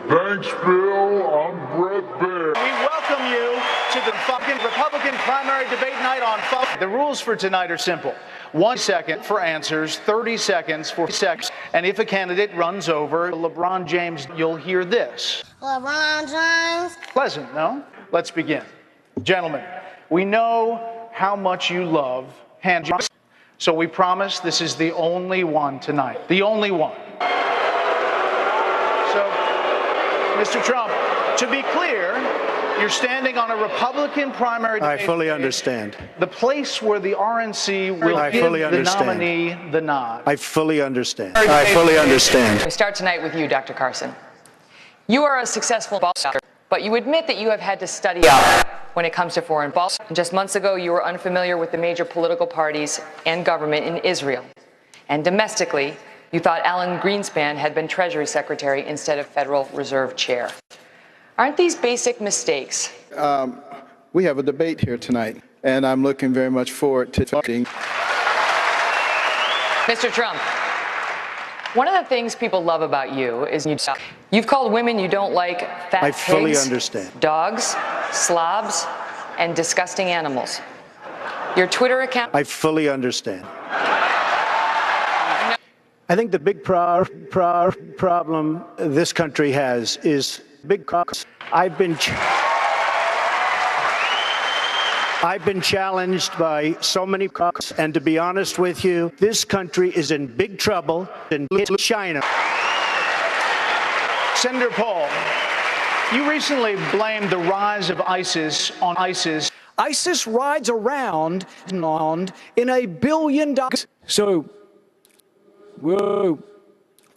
Thanks, Bill. I'm Brett Baer. We welcome you to the fucking Republican primary debate night on Fox. The rules for tonight are simple. 1 second for answers, 30 seconds for sex, and if a candidate runs over LeBron James, you'll hear this. LeBron James. Pleasant, no? Let's begin. Gentlemen, we know how much you love hand jobs, so we promise this is the only one tonight. The only one. So, Mr. Trump, to be clear, you're standing on a Republican primary debate. I fully understand. The place where the RNC will give the nominee the nod. I fully understand. I fully understand. We start tonight with you, Dr. Carson. You are a successful boxer, but you admit that you have had to study up when it comes to foreign policy. Just months ago, you were unfamiliar with the major political parties and government in Israel. And domestically, you thought Alan Greenspan had been Treasury Secretary instead of Federal Reserve Chair. Aren't these basic mistakes? We have a debate here tonight, and I'm looking very much forward to talking. Mr. Trump, one of the things people love about you is you've called women you don't like fat I fully pigs, understand. dogs, slobs, and disgusting animals. Your Twitter account... I fully understand. I think the big problem this country has is big costs. I've been challenged by so many costs, and to be honest with you, this country is in big trouble in China. Senator Paul, you recently blamed the rise of ISIS on ISIS. ISIS rides around in $1 billion. So, whoa.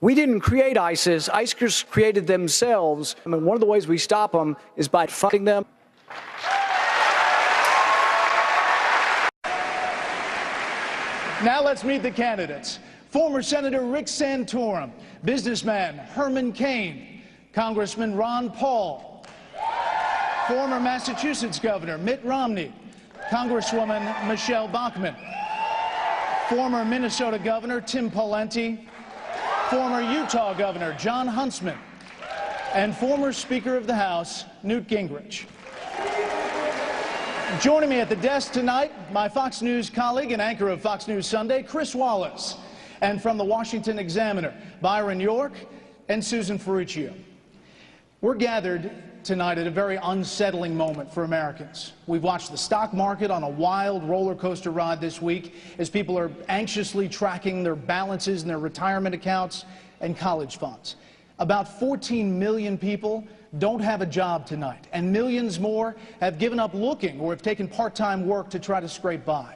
We didn't create ISIS. ISIS created themselves. I mean, one of the ways we stop them is by fighting them. Now let's meet the candidates. Former Senator Rick Santorum, businessman Herman Cain, Congressman Ron Paul, former Massachusetts Governor Mitt Romney, Congresswoman Michelle Bachmann, former Minnesota Governor Tim Pawlenty, former Utah Governor John Huntsman, and former Speaker of the House Newt Gingrich. Joining me at the desk tonight, my Fox News colleague and anchor of Fox News Sunday, Chris Wallace, and from the Washington Examiner, Byron York and Susan Ferruccio. We're gathered tonight at a very unsettling moment for Americans. We've watched the stock market on a wild roller coaster ride this week as people are anxiously tracking their balances in their retirement accounts and college funds. About 14 million people don't have a job tonight, and millions more have given up looking or have taken part-time work to try to scrape by.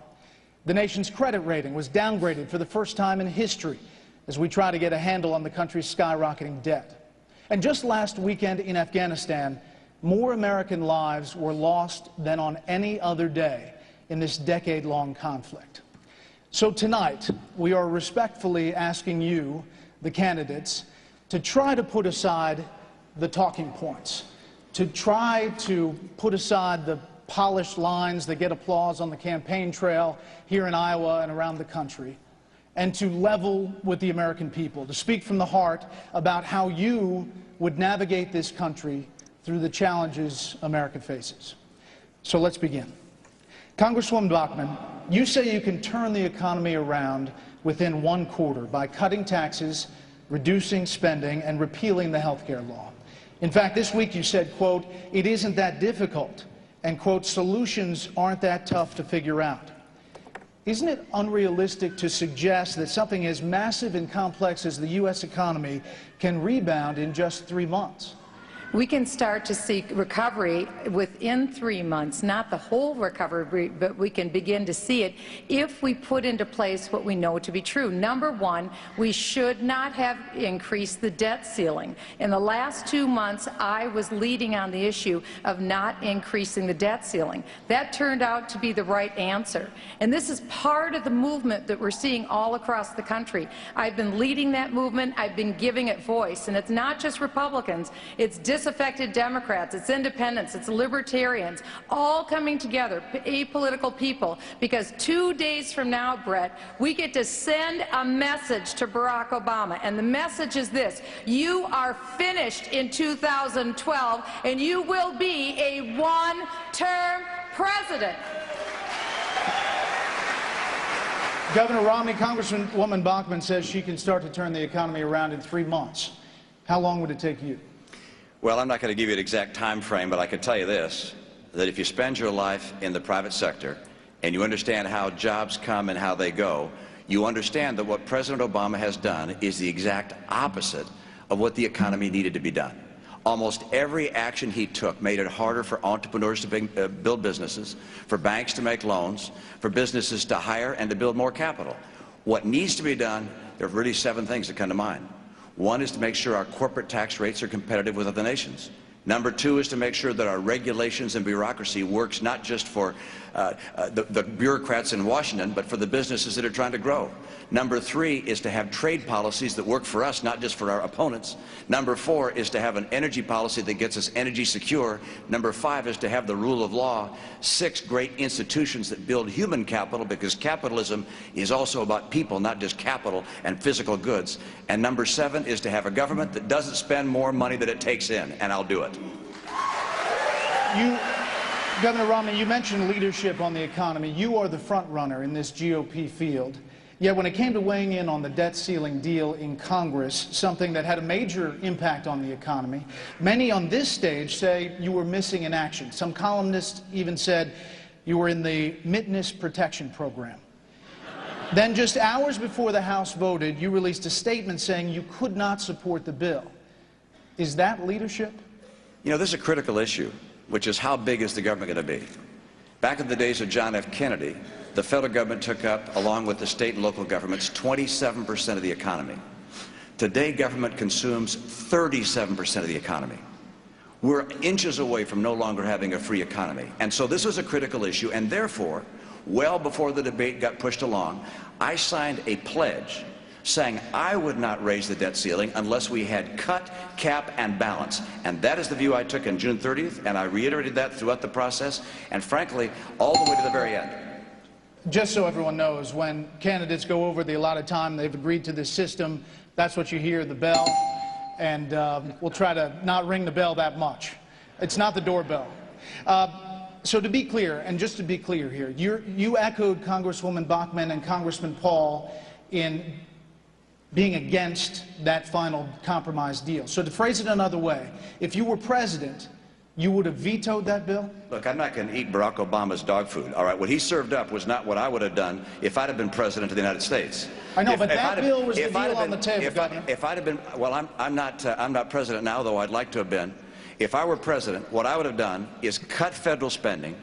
The nation's credit rating was downgraded for the first time in history as we try to get a handle on the country's skyrocketing debt. And just last weekend in Afghanistan, more American lives were lost than on any other day in this decade-long conflict. So tonight, we are respectfully asking you, the candidates, to try to put aside the talking points, to try to put aside the polished lines that get applause on the campaign trail here in Iowa and around the country, and to level with the American people, to speak from the heart about how you would navigate this country through the challenges America faces. So let's begin. Congresswoman Bachmann, you say you can turn the economy around within 1 quarter by cutting taxes, reducing spending, and repealing the health care law. In fact, this week you said, quote, "It isn't that difficult," and, quote, "solutions aren't that tough to figure out." Isn't it unrealistic to suggest that something as massive and complex as the U.S. economy can rebound in just 3 months? We can start to see recovery within 3 months, not the whole recovery, but we can begin to see it if we put into place what we know to be true. Number one, we should not have increased the debt ceiling. In the last 2 months, I was leading on the issue of not increasing the debt ceiling. That turned out to be the right answer. And this is part of the movement that we're seeing all across the country. I've been leading that movement. I've been giving it voice. And it's not just Republicans. It's disaffected Democrats, it's independents, it's libertarians, all coming together, apolitical people, because 2 days from now, Brett, we get to send a message to Barack Obama, and the message is this: you are finished in 2012, and you will be a one-term president. Governor Romney, Congresswoman Bachmann says she can start to turn the economy around in 3 months. How long would it take you? Well, I'm not going to give you an exact time frame, but I can tell you this, that if you spend your life in the private sector and you understand how jobs come and how they go, you understand that what President Obama has done is the exact opposite of what the economy needed to be done. Almost every action he took made it harder for entrepreneurs to build businesses, for banks to make loans, for businesses to hire and to build more capital. What needs to be done, there are really 7 things that come to mind. 1 is to make sure our corporate tax rates are competitive with other nations. Number 2 is to make sure that our regulations and bureaucracy works not just for the bureaucrats in Washington, but for the businesses that are trying to grow. Number 3 is to have trade policies that work for us, not just for our opponents. Number 4 is to have an energy policy that gets us energy secure. Number 5 is to have the rule of law. 6, great institutions that build human capital, because capitalism is also about people, not just capital and physical goods. And number 7 is to have a government that doesn't spend more money than it takes in, and I'll do it. Governor Romney, you mentioned leadership on the economy. You are the front runner in this GOP field. Yet when it came to weighing in on the debt ceiling deal in Congress, something that had a major impact on the economy, many on this stage say you were missing in action. Some columnists even said you were in the witness protection program. Then just hours before the House voted, you released a statement saying you could not support the bill. Is that leadership? You know, this is a critical issue, which is how big is the government going to be? Back in the days of John F. Kennedy, the federal government took up, along with the state and local governments, 27% of the economy. Today, government consumes 37% of the economy. We're inches away from no longer having a free economy. And so this was a critical issue, and therefore, well before the debate got pushed along, I signed a pledge saying I would not raise the debt ceiling unless we had cut, cap, and balance. And that is the view I took on June 30th, and I reiterated that throughout the process, and frankly, all the way to the very end. Just so everyone knows, when candidates go over the allotted time, they've agreed to this system, that's what you hear, the bell, and we'll try to not ring the bell that much. It's not the doorbell. So to be clear, and just to be clear here, you echoed Congresswoman Bachmann and Congressman Paul in being against that final compromise deal. So to phrase it another way, if you were president, you would have vetoed that bill? Look, I'm not going to eat Barack Obama's dog food, all right? What he served up was not what I would have done if I'd have been president of the United States. I know, but that bill was the deal on the table, Governor. If I'd have been, well, I'm not president now, though I'd like to have been. If I were president, what I would have done is cut federal spending,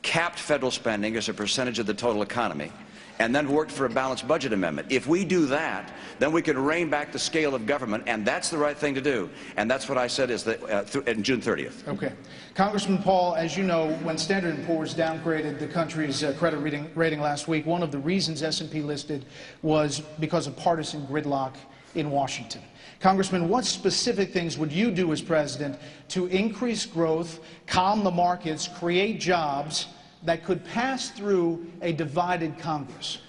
capped federal spending as a percentage of the total economy, and then worked for a balanced budget amendment. If we do that, then we can rein back the scale of government, and that's the right thing to do. And that's what I said is that in June 30th. Okay. Congressman Paul, as you know, when Standard & Poor's downgraded the country's credit rating last week, one of the reasons S&P listed was because of partisan gridlock in Washington. Congressman, what specific things would you do as president to increase growth, calm the markets, create jobs that could pass through a divided Congress?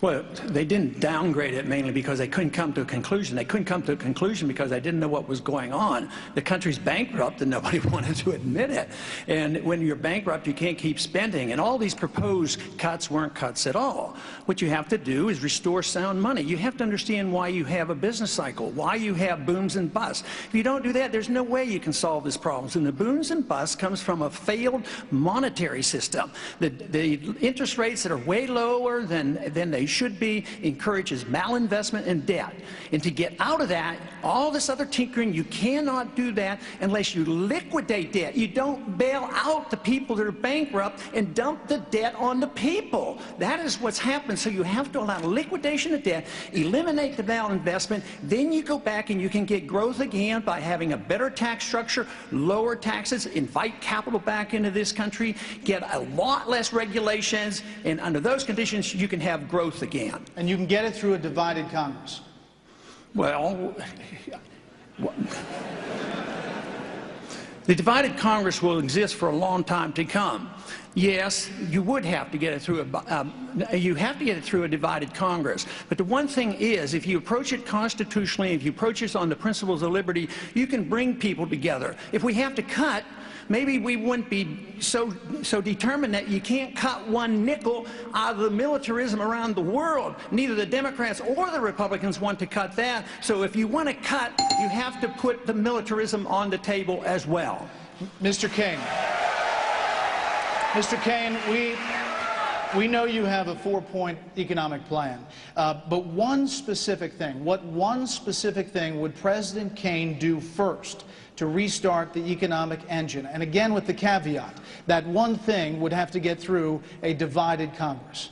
Well, they didn't downgrade it mainly because they couldn't come to a conclusion. They couldn't come to a conclusion because they didn't know what was going on. The country's bankrupt and nobody wanted to admit it. And when you're bankrupt, you can't keep spending. And all these proposed cuts weren't cuts at all. What you have to do is restore sound money. You have to understand why you have a business cycle, why you have booms and busts. If you don't do that, there's no way you can solve this problem. And the booms and busts comes from a failed monetary system. The interest rates that are way lower than they should be encourages malinvestment and debt. And to get out of that, all this other tinkering, you cannot do that unless you liquidate debt. You don't bail out the people that are bankrupt and dump the debt on the people. That is what's happened. So you have to allow liquidation of debt, eliminate the malinvestment, then you go back and you can get growth again by having a better tax structure, lower taxes, invite capital back into this country, get a lot less regulations, and under those conditions you can have growth again. And you can get it through a divided Congress. Well, The divided Congress will exist for a long time to come. Yes, you would have to get it through a divided Congress. But the one thing is, if you approach it constitutionally, if you approach it on the principles of liberty, you can bring people together. If we have to cut, maybe we wouldn't be so determined that you can't cut one nickel out of the militarism around the world. Neither the Democrats or the Republicans want to cut that. So if you want to cut, you have to put the militarism on the table as well. Mr. Kaine, we know you have a 4-point economic plan, but one specific thing, what one specific thing would President Kaine do first to restart the economic engine? And again, with the caveat, that one thing would have to get through a divided Congress.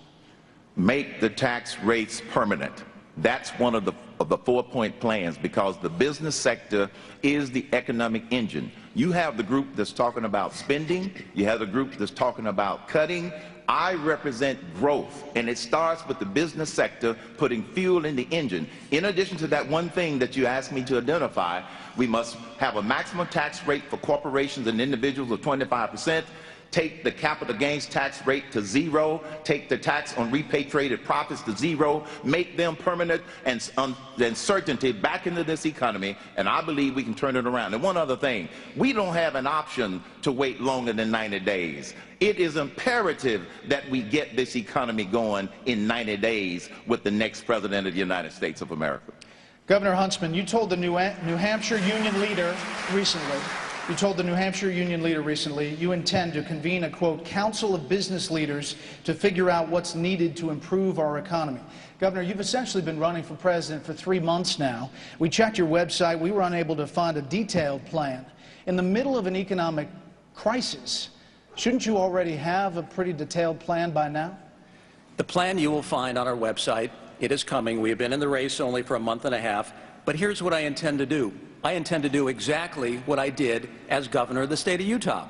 Make the tax rates permanent. That's one of the 4-point plans, because the business sector is the economic engine. You have the group that's talking about spending. You have the group that's talking about cutting. I represent growth, and it starts with the business sector putting fuel in the engine. In addition to that one thing that you asked me to identify, we must have a maximum tax rate for corporations and individuals of 25%. Take the capital gains tax rate to 0, take the tax on repatriated profits to 0, make them permanent and certainty back into this economy, and I believe we can turn it around. And one other thing, we don't have an option to wait longer than 90 days. It is imperative that we get this economy going in 90 days with the next president of the United States of America. Governor Huntsman, you told the New Hampshire union leader recently, you intend to convene a, quote, council of business leaders to figure out what's needed to improve our economy. Governor, you've essentially been running for president for 3 months now. We checked your website. We were unable to find a detailed plan. In the middle of an economic crisis, shouldn't you already have a pretty detailed plan by now? The plan you will find on our website. It is coming. We have been in the race only for a month and a half. But here's what I intend to do. I intend to do exactly what I did as governor of the state of Utah.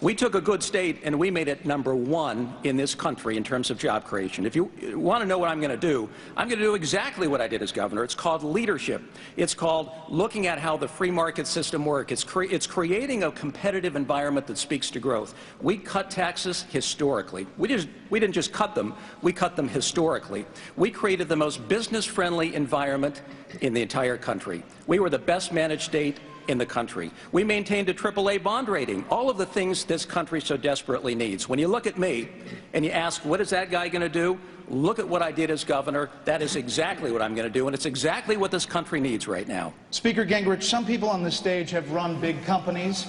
We took a good state and we made it #1 in this country in terms of job creation. If you want to know what I'm going to do exactly what I did as governor. It's called leadership. It's called looking at how the free market system works. It's creating a competitive environment that speaks to growth. We cut taxes historically. We didn't just cut them, we cut them historically. We created the most business-friendly environment in the entire country. We were the best managed state in the country. We maintained a AAA bond rating, all of the things this country so desperately needs. When you look at me and you ask, what is that guy going to do? Look at what I did as governor. That is exactly what I'm going to do, and it's exactly what this country needs right now. Speaker Gingrich, some people on this stage have run big companies.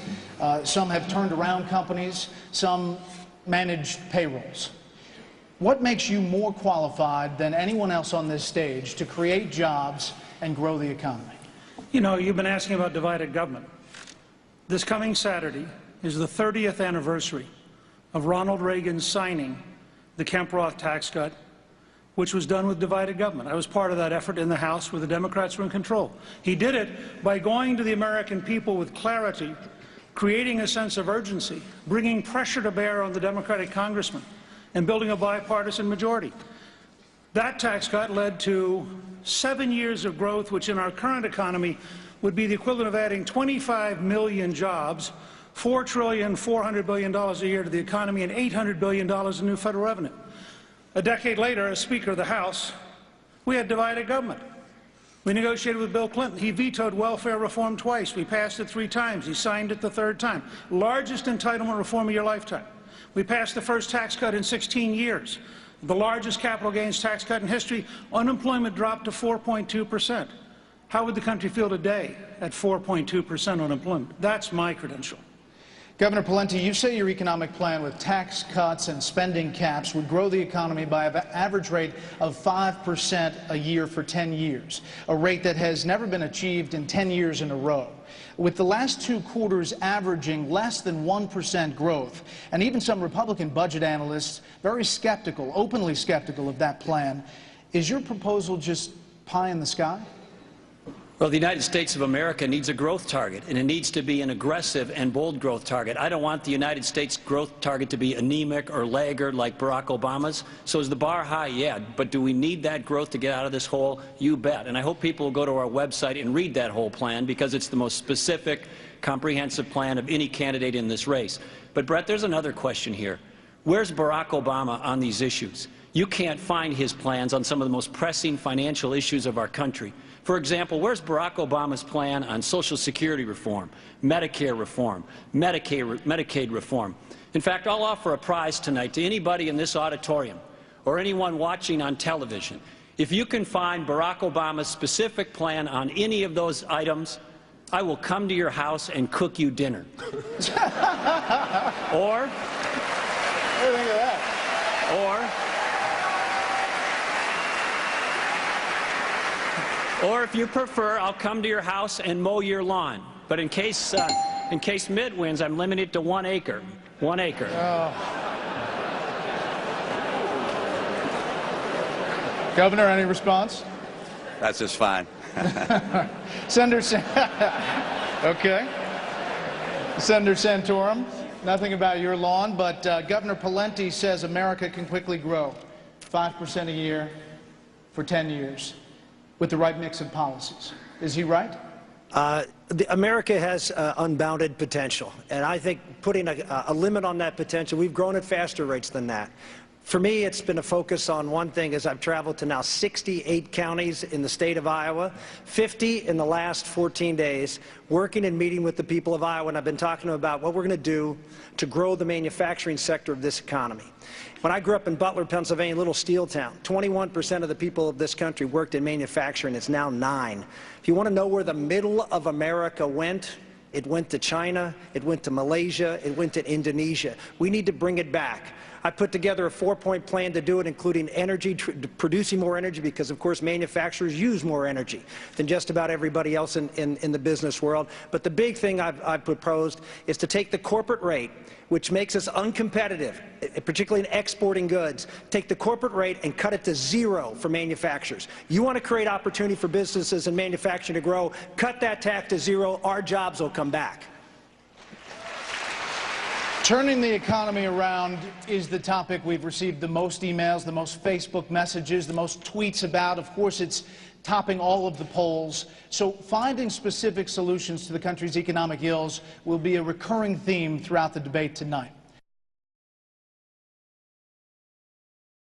Some have turned around companies. Some managed payrolls. What makes you more qualified than anyone else on this stage to create jobs and grow the economy? You know, you've been asking about divided government. This coming Saturday is the 30th anniversary of Ronald Reagan signing the Kemp-Roth tax cut, which was done with divided government. I was part of that effort in the House where the Democrats were in control. He did it by going to the American people with clarity, creating a sense of urgency, bringing pressure to bear on the Democratic congressman, and building a bipartisan majority. That tax cut led to 7 years of growth, which in our current economy would be the equivalent of adding 25 million jobs, $4.4 trillion a year to the economy, and $800 billion in new federal revenue. A decade later, as Speaker of the House, we had divided government. We negotiated with Bill Clinton. He vetoed welfare reform twice. We passed it 3 times. He signed it the 3rd time. Largest entitlement reform of your lifetime. We passed the first tax cut in 16 years. The largest capital gains tax cut in history. Unemployment dropped to 4.2%. How would the country feel today at 4.2% unemployment? That's my credential. Governor Pawlenty, you say your economic plan with tax cuts and spending caps would grow the economy by an average rate of 5% a year for 10 years, a rate that has never been achieved in 10 years in a row. With the last 2 quarters averaging less than 1% growth, and even some Republican budget analysts very skeptical, openly skeptical of that plan, is your proposal just pie in the sky? Well, the United States of America needs a growth target, and it needs to be an aggressive and bold growth target. I don't want the United States growth target to be anemic or laggard like Barack Obama's. So is the bar high? Yeah. But do we need that growth to get out of this hole? You bet. And I hope people will go to our website and read that whole plan, because it's the most specific, comprehensive plan of any candidate in this race. But, Brett, there's another question here. Where's Barack Obama on these issues? You can't find his plans on some of the most pressing financial issues of our country. For example, where's Barack Obama's plan on Social Security reform, Medicare reform, Medicaid reform? In fact, I'll offer a prize tonight to anybody in this auditorium or anyone watching on television. If you can find Barack Obama's specific plan on any of those items, I will come to your house and cook you dinner. Or, what do you think of that? Or if you prefer, I'll come to your house and mow your lawn. But in case Mitt wins, I'm limited to 1 acre. 1 acre. Oh. Governor, any response? That's just fine. Senator okay. Senator Santorum, nothing about your lawn, but Governor Pawlenty says America can quickly grow 5% a year for 10 years. With the right mix of policies. Is he right? America has unbounded potential, and I think putting a limit on that potential, we've grown at faster rates than that. For me, it's been a focus on one thing as I've traveled to now 68 counties in the state of Iowa, 50 in the last 14 days, working and meeting with the people of Iowa, and I've been talking to them about what we're going to do to grow the manufacturing sector of this economy. When I grew up in Butler, Pennsylvania, a little steel town, 21% of the people of this country worked in manufacturing. It's now 9%. If you want to know where the middle of America went, it went to China, it went to Malaysia, it went to Indonesia. We need to bring it back. I put together a 4-point plan to do it, including energy, producing more energy, because, of course, manufacturers use more energy than just about everybody else in the business world. But the big thing I've proposed is to take the corporate rate, which makes us uncompetitive, particularly in exporting goods, take the corporate rate and cut it to 0 for manufacturers. You want to create opportunity for businesses and manufacturing to grow, cut that tax to 0, our jobs will come back. Turning the economy around is the topic we've received the most emails, the most Facebook messages, the most tweets about. Of course, it's topping all of the polls. So finding specific solutions to the country's economic ills will be a recurring theme throughout the debate tonight.